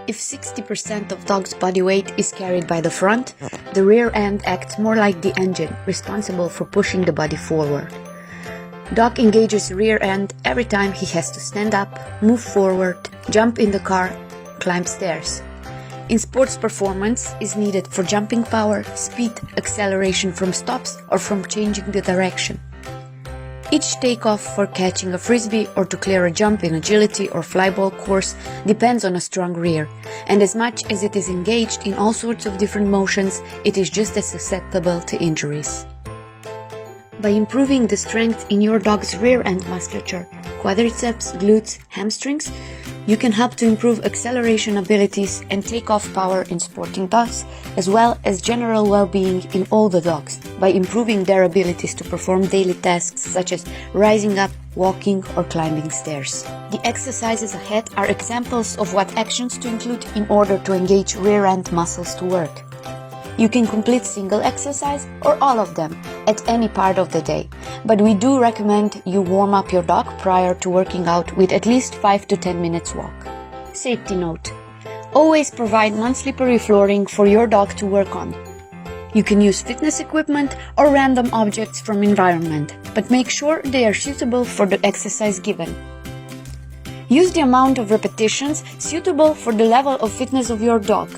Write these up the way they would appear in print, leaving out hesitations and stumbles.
If 60% of dog's body weight is carried by the front, the rear end acts more like the engine, responsible for pushing the body forward. Dog engages rear end every time he has to stand up, move forward, jump in the car, climb stairs. In sports, performance is needed for jumping power, speed, acceleration from stops, or from changing the direction. Each takeoff for catching a frisbee or to clear a jump in agility or flyball course depends on a strong rear, and as much as it is engaged in all sorts of different motions, it is just as susceptible to injuries. By improving the strength in your dog's rear end musculature, quadriceps, glutes, hamstrings, you can help to improve acceleration abilities and takeoff power in sporting dogs, as well as general well-being in all the dogs, by improving their abilities to perform daily tasks such as rising up, walking, or climbing stairs. The exercises ahead are examples of what actions to include in order to engage rear end muscles to work. You can complete single exercise or all of them at any part of the day, but we do recommend you warm up your dog prior to working out with at least 5 to 10 minutes walk. Safety note: always provide non-slippery flooring for your dog to work on. You can use fitness equipment or random objects from environment, but make sure they are suitable for the exercise given. Use the amount of repetitions suitable for the level of fitness of your dog.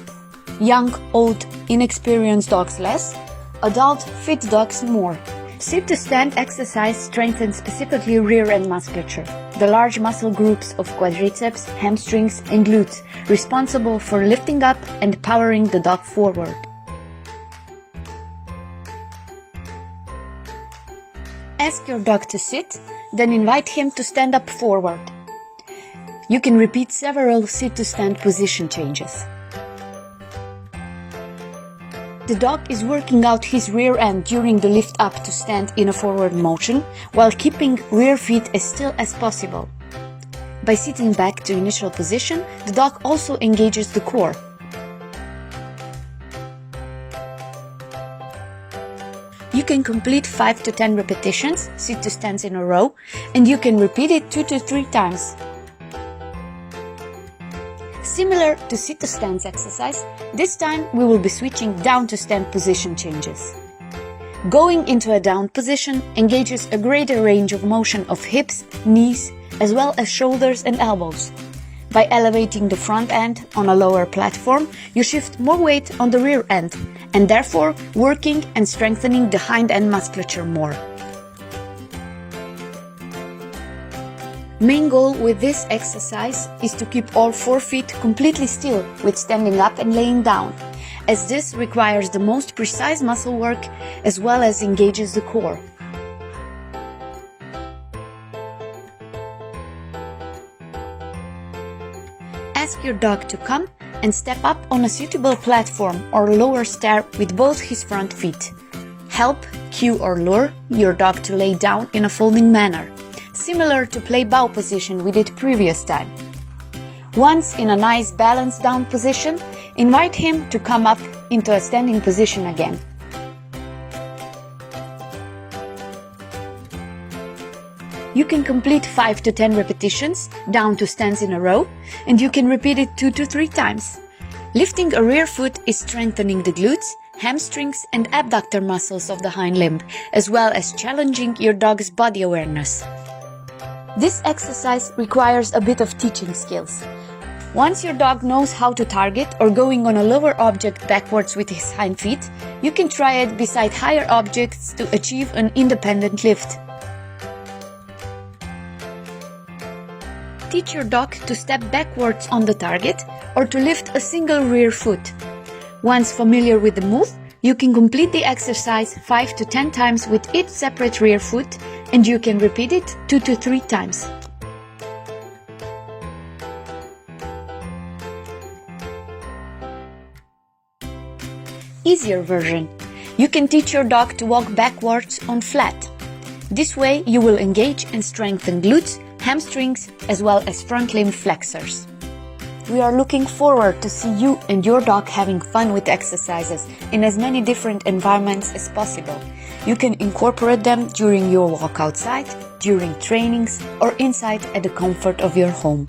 Young, old, inexperienced dogs less, adult, fit dogs more. Sit-to-stand exercise strengthens specifically rear end musculature, the large muscle groups of quadriceps, hamstrings, and glutes, responsible for lifting up and powering the dog forward. Ask your dog to sit, then invite him to stand up forward. You can repeat several sit-to-stand position changes. The dog is working out his rear end during the lift up to stand in a forward motion, while keeping rear feet as still as possible. By sitting back to initial position, the dog also engages the core. You can complete 5 to 10 repetitions, sit-to-stands in a row, and you can repeat it 2 to 3 times. Similar to sit-to-stands exercise, this time we will be switching down to stand position changes. Going into a down position engages a greater range of motion of hips, knees, as well as shoulders and elbows. By elevating the front end on a lower platform, you shift more weight on the rear end, and therefore working and strengthening the hind end musculature more. Main goal with this exercise is to keep all 4 feet completely still with standing up and laying down, as this requires the most precise muscle work as well as engages the core. Ask your dog to come and step up on a suitable platform or lower stair with both his front feet. Help, cue or lure your dog to lay down in a folding manner, similar to play bow position we did previous time. Once in a nice balanced down position, invite him to come up into a standing position again. You can complete 5 to 10 repetitions, down to stands in a row, and you can repeat it 2 to 3 times. Lifting a rear foot is strengthening the glutes, hamstrings, and abductor muscles of the hind limb, as well as challenging your dog's body awareness. This exercise requires a bit of teaching skills. Once your dog knows how to target or going on a lower object backwards with his hind feet, you can try it beside higher objects to achieve an independent lift. Teach your dog to step backwards on the target or to lift a single rear foot. Once familiar with the move, you can complete the exercise 5 to 10 times with each separate rear foot, and you can repeat it 2 to 3 times. Easier version. You can teach your dog to walk backwards on flat. This way you will engage and strengthen glutes, hamstrings, as well as front limb flexors. We are looking forward to see you and your dog having fun with exercises in as many different environments as possible. You can incorporate them during your walk outside, during trainings, or inside at the comfort of your home.